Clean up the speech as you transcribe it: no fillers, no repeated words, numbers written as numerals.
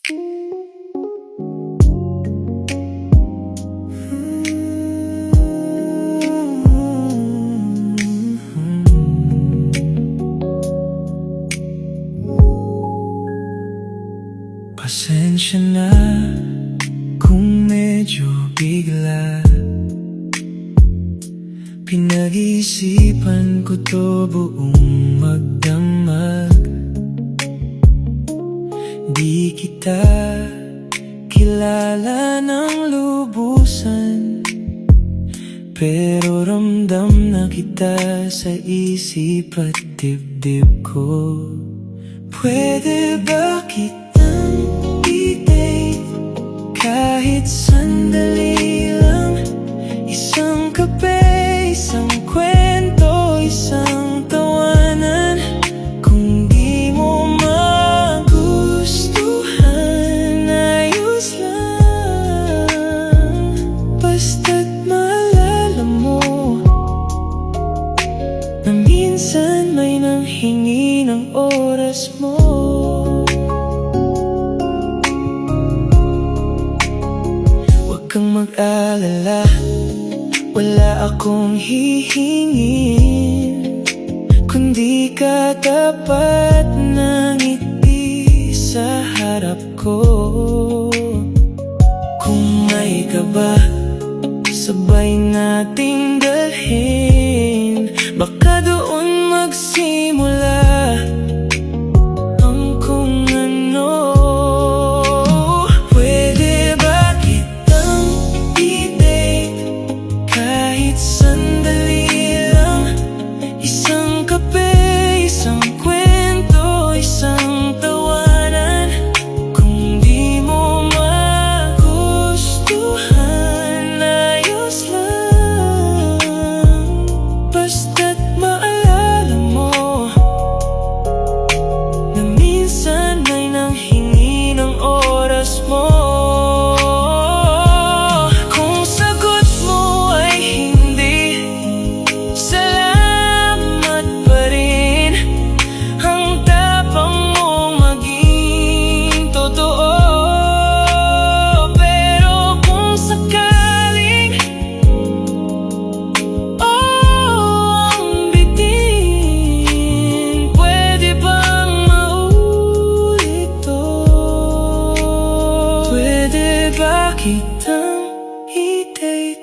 Pasensya na kung medyo bigla. Pinag-iisipan ko to buong magdamag. Di kita kilala ng lubusan, pero ramdam na kita sa isip at dibdib ko. Pwede ba kitang i-date kahit sandali lang? Isang kape, isang kwento, isang tawanan. Kung di mo magustuhan, ayos lang. Basta't maalala mo na minsan may nanghingi ng oras mo. Huwag kang mag-alala, wala akong hihingin, kundi ka dapat nangiti sa harap ko. Kung may kaba, sabay nating dalhin, baka doon magsimula ang kung ano. Pwede ba kitang i-date kahit sandali lang? Isang kape, isang kwento, isang tawanan. Kung di mo magustuhan, ayos lang. Basta't maalala mo na minsan may nanghingi ng oras mo. Kung sagot mo ay hindi, salamat pa rin. Ang tapang mo maging totoo. Pero kung sakaling ang bitin, pwede bang maulit to? Pwede ba kitang i-date